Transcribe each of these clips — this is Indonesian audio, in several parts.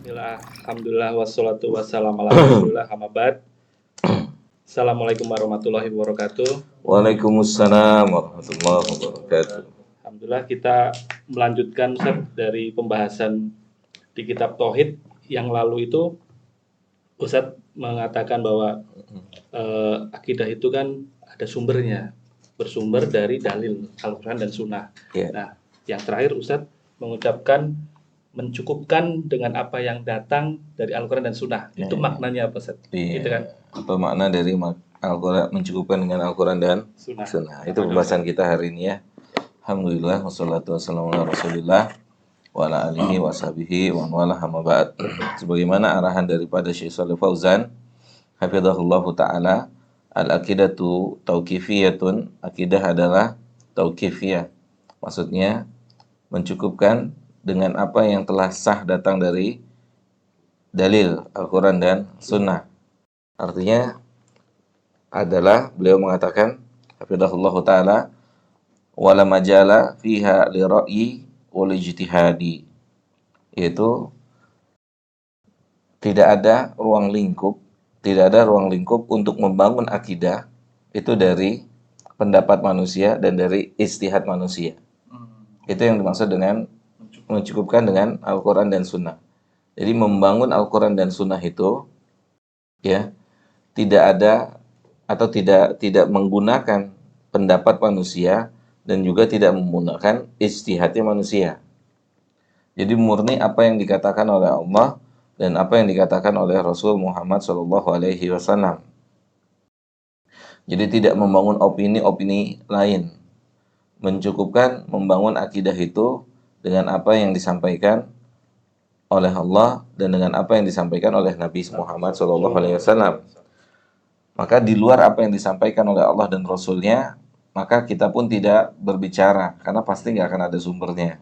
Bismillah, alhamdulillah, wassalatu wassalamu ala rasulillah, amma ba'd. Assalamualaikum warahmatullahi wabarakatuh. Waalaikumsalam warahmatullahi wabarakatuh. Alhamdulillah kita melanjutkan Ustaz, dari pembahasan di kitab Tauhid yang lalu itu. Ustaz mengatakan bahwa akidah itu kan ada sumbernya, bersumber dari dalil Al-Quran dan Sunnah. Ya. Nah, yang terakhir Ustaz mengucapkan mencukupkan dengan apa yang datang dari Al-Quran dan Sunnah. Itu maknanya apa Ustaz? Iya. Gitu kan? Apa makna dari Al-Quran, mencukupkan dengan Al-Quran dan Sunnah? Itu pembahasan kita hari ini ya. Alhamdulillah, wassalatu wassalamu ala rasulillah wa ala alihi wa sahbihi wa wala hamma ba'd. Sebagaimana arahan daripada Syekh Shalih Fauzan hafizahullahu ta'ala, al-aqidatu tauqifiyatun, akidah adalah tauqifiyah. Maksudnya mencukupkan dengan apa yang telah sah datang dari dalil Al-Quran dan Sunnah. Artinya adalah beliau mengatakan hafizahullahu ta'ala, wala majala fiha li ra'yi wal ijtihadi, yaitu tidak ada ruang lingkup untuk membangun akidah itu dari pendapat manusia dan dari ijtihad manusia. Itu yang dimaksud dengan mencukupkan dengan Al-Quran dan Sunnah. Jadi membangun Al-Quran dan Sunnah itu ya tidak ada atau tidak menggunakan pendapat manusia dan juga tidak menggunakan ijtihadnya manusia. Jadi murni apa yang dikatakan oleh Allah dan apa yang dikatakan oleh Rasul Muhammad SAW. Jadi tidak membangun opini-opini lain. Mencukupkan membangun akidah itu dengan apa yang disampaikan oleh Allah dan dengan apa yang disampaikan oleh Nabi Muhammad SAW. Maka di luar apa yang disampaikan oleh Allah dan Rasulnya, maka kita pun tidak berbicara karena pasti nggak akan ada sumbernya.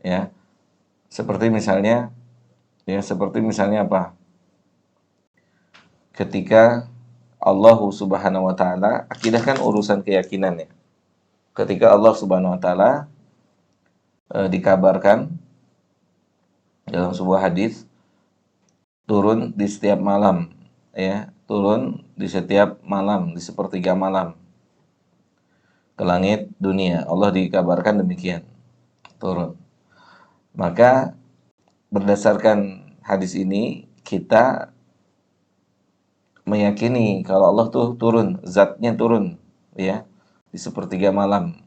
Ya, seperti misalnya apa? Ketika Allah Subhanahu Wa Taala, akidah kan urusan keyakinan ya. Ketika Allah Subhanahu Wa Taala dikabarkan dalam sebuah hadis turun di setiap malam, ya, turun di setiap malam, di sepertiga malam ke langit dunia. Allah dikabarkan demikian, turun. Maka berdasarkan hadis ini kita meyakini kalau Allah tuh turun, zatnya turun, ya, di sepertiga malam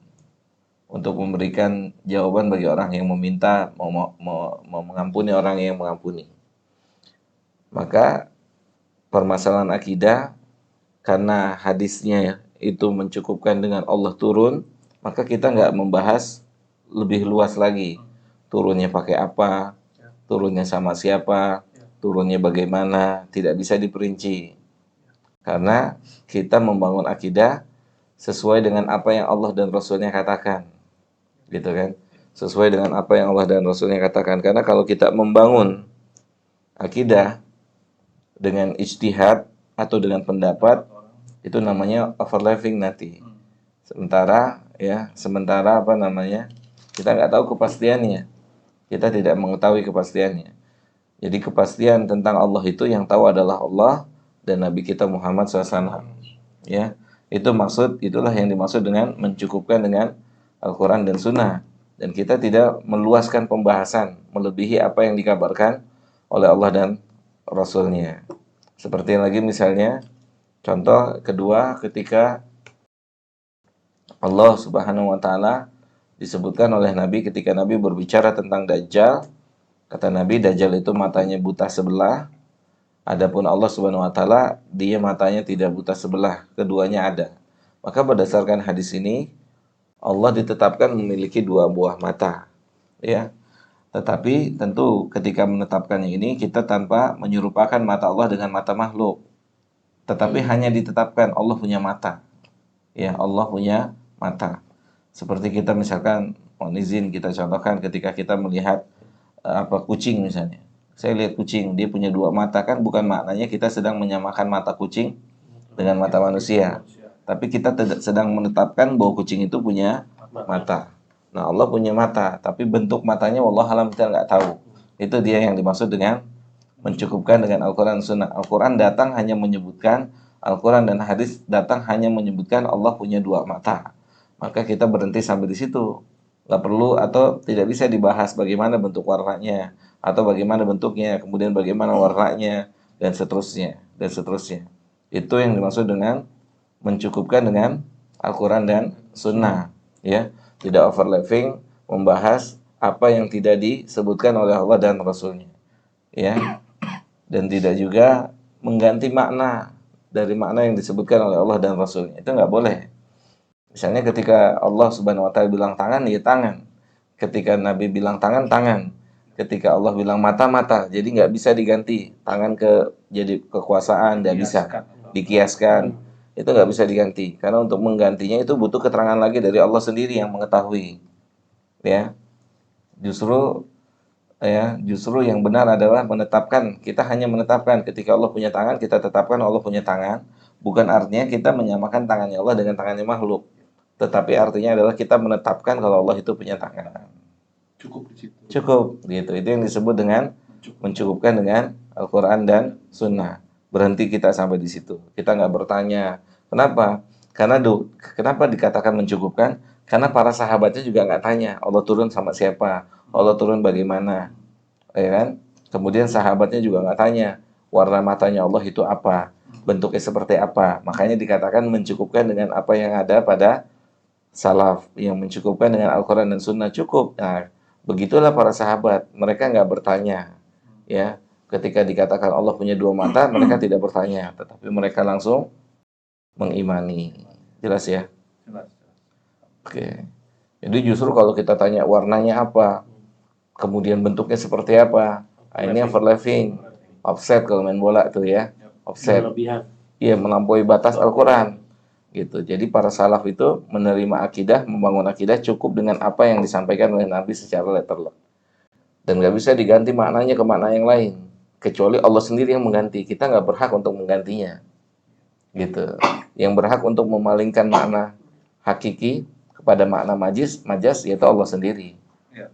untuk memberikan jawaban bagi orang yang meminta, mau mengampuni orang yang mengampuni. Maka permasalahan akidah, karena hadisnya itu mencukupkan dengan Allah turun, maka kita nggak membahas lebih luas lagi. Turunnya pakai apa, turunnya sama siapa, turunnya bagaimana, tidak bisa diperinci. Karena kita membangun akidah sesuai dengan apa yang Allah dan Rasulnya katakan. Gitu kan? Sesuai dengan apa yang Allah dan Rasulnya katakan. Karena kalau kita membangun akidah dengan ijtihad atau dengan pendapat, itu namanya overlapping nanti. Sementara apa namanya, kita nggak tahu kepastiannya, kita tidak mengetahui kepastiannya. Jadi kepastian tentang Allah itu yang tahu adalah Allah dan Nabi kita Muhammad SAW. Ya, itulah yang dimaksud dengan mencukupkan dengan Al-Quran dan Sunnah. Dan kita tidak meluaskan pembahasan melebihi apa yang dikabarkan oleh Allah dan Rasulnya. Seperti lagi misalnya, contoh kedua ketika Allah Subhanahu Wa Taala disebutkan oleh Nabi ketika Nabi berbicara tentang Dajjal. Kata Nabi, Dajjal itu matanya buta sebelah. Adapun Allah Subhanahu Wa Taala, dia matanya tidak buta sebelah, keduanya ada. Maka berdasarkan hadis ini, Allah ditetapkan memiliki dua buah mata, ya. Tetapi tentu ketika menetapkannya ini kita tanpa menyerupakan mata Allah dengan mata makhluk. Tetapi hanya ditetapkan Allah punya mata. Ya, Allah punya mata. Seperti kita misalkan, mohon izin kita contohkan ketika kita melihat kucing misalnya. Saya lihat kucing, dia punya dua mata, kan bukan maknanya kita sedang menyamakan mata kucing dengan mata manusia. Tapi kita sedang menetapkan bahwa kucing itu punya mata. Nah, Allah punya mata, tapi bentuk matanya wallahu alam kita nggak tahu. Itu dia yang dimaksud dengan mencukupkan dengan Al-Quran dan Sunnah. Al-Quran datang hanya menyebutkan, Al-Quran dan hadis datang hanya menyebutkan Allah punya dua mata. Maka kita berhenti sampai di situ. Nggak perlu atau tidak bisa dibahas bagaimana bentuk warnanya, atau bagaimana bentuknya, kemudian bagaimana warnanya, dan seterusnya, dan seterusnya. Itu yang dimaksud dengan mencukupkan dengan Al-Quran dan Sunnah. Ya, tidak overlapping, membahas apa yang tidak disebutkan oleh Allah dan Rasulnya. Ya, dan tidak juga mengganti makna dari makna yang disebutkan oleh Allah dan Rasulnya. Itu nggak boleh. Misalnya ketika Allah Subhanahu Wa Taala bilang tangan, ya tangan. Ketika Nabi bilang tangan, tangan. Ketika Allah bilang mata, mata. Jadi nggak bisa diganti tangan ke jadi kekuasaan, nggak bisa dikiaskan. Itu nggak bisa diganti. Karena untuk menggantinya itu butuh keterangan lagi dari Allah sendiri yang mengetahui. Ya, justru yang benar adalah menetapkan. Kita hanya menetapkan ketika Allah punya tangan, kita tetapkan Allah punya tangan. Bukan artinya kita menyamakan tangannya Allah dengan tangannya makhluk. Tetapi artinya adalah kita menetapkan kalau Allah itu punya tangan. Cukup di situ. Cukup, gitu. Itu yang disebut dengan mencukupkan dengan Al-Quran dan Sunnah. Berhenti kita sampai di situ. Kita nggak bertanya. Kenapa? Kenapa dikatakan mencukupkan? Karena para sahabatnya juga nggak tanya. Allah turun sama siapa? Allah turun bagaimana? Ya kan? Kemudian sahabatnya juga nggak tanya. Warna matanya Allah itu apa? Bentuknya seperti apa? Makanya dikatakan mencukupkan dengan apa yang ada pada salaf, yang mencukupkan dengan Al-Quran dan Sunnah cukup. Nah, begitulah para sahabat, mereka nggak bertanya, ya. Ketika dikatakan Allah punya dua mata, mereka tidak bertanya, tetapi mereka langsung mengimani. Jelas ya? Jelas. Oke. Jadi justru kalau kita tanya warnanya apa, kemudian bentuknya seperti apa, nah, ini overlapping, offset kalau main bola tuh ya, offset. Berlebihan. Iya, melampaui batas Al-Quran. Gitu. Jadi para salaf itu menerima akidah, membangun akidah cukup dengan apa yang disampaikan oleh Nabi secara letterlock. Dan nggak bisa diganti maknanya ke makna yang lain. Kecuali Allah sendiri yang mengganti. Kita nggak berhak untuk menggantinya. Gitu. Yang berhak untuk memalingkan makna hakiki kepada makna majas yaitu Allah sendiri.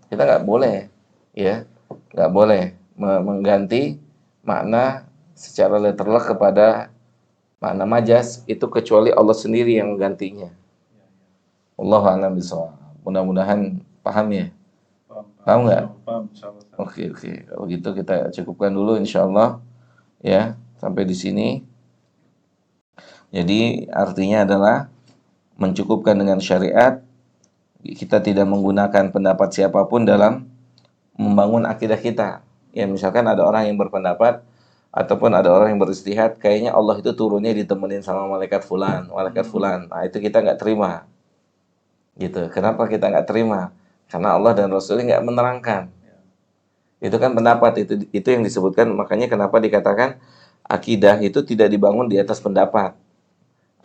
Kita nggak boleh, ya, nggak boleh mengganti makna secara letterlock kepada makna majas itu kecuali Allah sendiri yang menggantinya. Allahu a'lam bishawab. Mudah-mudahan paham ya. Paham nggak? Oke. Kalau gitu kita cukupkan dulu insyaallah ya sampai di sini. Jadi artinya adalah mencukupkan dengan syariat. Kita tidak menggunakan pendapat siapapun dalam membangun akidah kita. Ya misalkan ada orang yang berpendapat ataupun ada orang yang beristihad, kayaknya Allah itu turunnya ditemenin sama malaikat fulan. Nah itu kita nggak terima. Gitu. Kenapa kita nggak terima? Karena Allah dan Rasulnya nggak menerangkan. Itu kan pendapat, itu yang disebutkan. Makanya kenapa dikatakan akidah itu tidak dibangun di atas pendapat.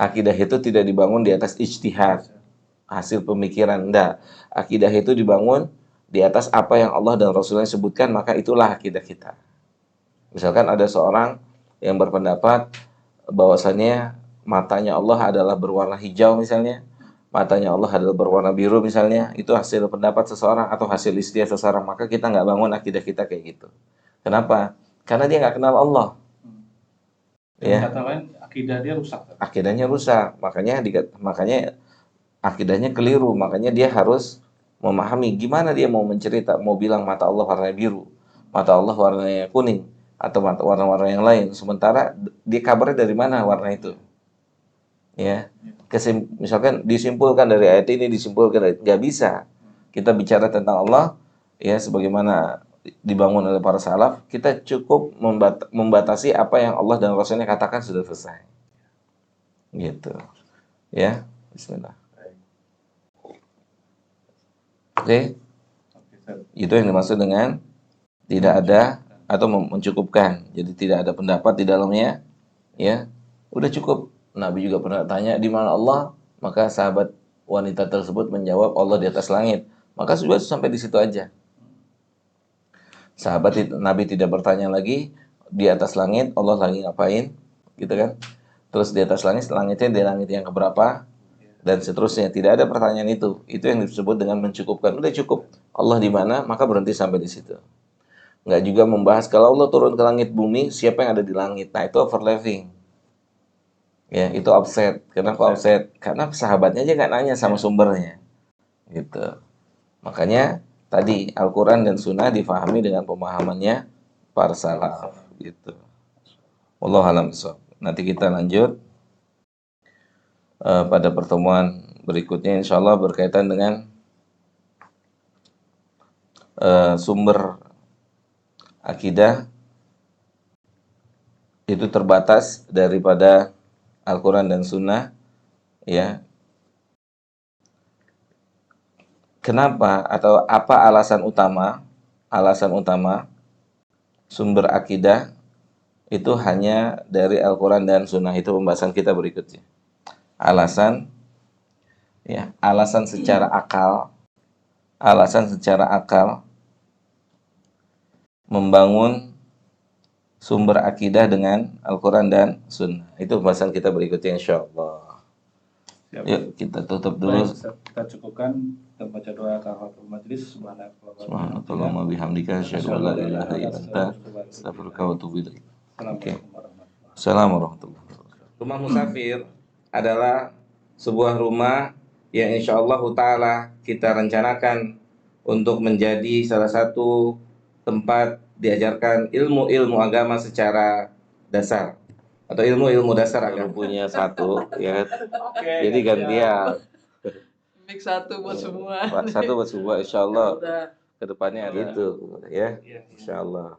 Akidah itu tidak dibangun di atas ijtihad, hasil pemikiran. Enggak. Akidah itu dibangun di atas apa yang Allah dan Rasulnya sebutkan, maka itulah akidah kita. Misalkan ada seorang yang berpendapat bahwasannya matanya Allah adalah berwarna hijau misalnya, matanya Allah adalah berwarna biru misalnya, itu hasil pendapat seseorang atau hasil ijtihad seseorang, maka kita nggak bangun akidah kita kayak gitu. Kenapa? Karena dia nggak kenal Allah. Ya. Kata lain, akidah dia rusak. Akidahnya rusak, makanya akidahnya keliru, makanya dia harus memahami gimana dia mau mencerita, mau bilang mata Allah warnanya biru, mata Allah warnanya kuning, atau warna-warna yang lain, sementara dia kabarnya dari mana warna itu, ya. Misalkan disimpulkan dari ayat ini, nggak bisa. Kita bicara tentang Allah, ya, sebagaimana dibangun oleh para salaf, kita cukup membatasi apa yang Allah dan Rasulnya katakan sudah selesai, gitu, ya. Bismillah. Oke. Itu yang dimaksud dengan tidak ada atau mencukupkan. Jadi tidak ada pendapat di dalamnya, ya. Udah cukup. Nabi juga pernah tanya di mana Allah, maka sahabat wanita tersebut menjawab Allah di atas langit. Maka sudah sampai di situ aja. Nabi tidak bertanya lagi di atas langit Allah lagi ngapain, gitu kan? Terus di atas langitnya di langit yang keberapa dan seterusnya. Tidak ada pertanyaan itu. Itu yang disebut dengan mencukupkan. Udah cukup. Allah di mana, maka berhenti sampai di situ. nggak juga membahas kalau Allah turun ke langit bumi, siapa yang ada di langit. Nah, itu overlapping. Ya, itu offset. Kenapa offset? Karena sahabatnya aja nggak nanya sama sumbernya. Gitu. Makanya tadi Al-Quran dan Sunnah difahami dengan pemahamannya para salaf. Gitu. Wallahu a'lam bishawab. Nanti kita lanjut pada pertemuan berikutnya, insya Allah berkaitan dengan sumber akidah itu terbatas daripada Al-Quran dan Sunnah, ya. Kenapa atau apa alasan utama sumber akidah itu hanya dari Al-Quran dan Sunnah? Itu pembahasan kita berikutnya. Alasan secara akal membangun sumber akidah dengan Al-Quran dan Sunnah. Itu pembahasan kita berikutnya, insya Allah. Siap. Yuk kita tutup dulu. Baik, kita cukupkan, kita baca doa kafaratul majlis. Subhanallahumma bihamdika asyhadu an la ilaha illa anta astaghfiruka wa atubu ilaik. Oke. Assalamualaikum warahmatullahi wabarakatuh. Rumah musafir adalah sebuah rumah yang insyaallah ta'ala kita rencanakan untuk menjadi salah satu tempat diajarkan ilmu-ilmu agama secara dasar, atau ilmu-ilmu dasar agama. Punya satu, ya. Jadi gantian. Mix satu buat semua. Satu buat semua, insyaallah. Kedepannya ada itu, ya. Insyaallah.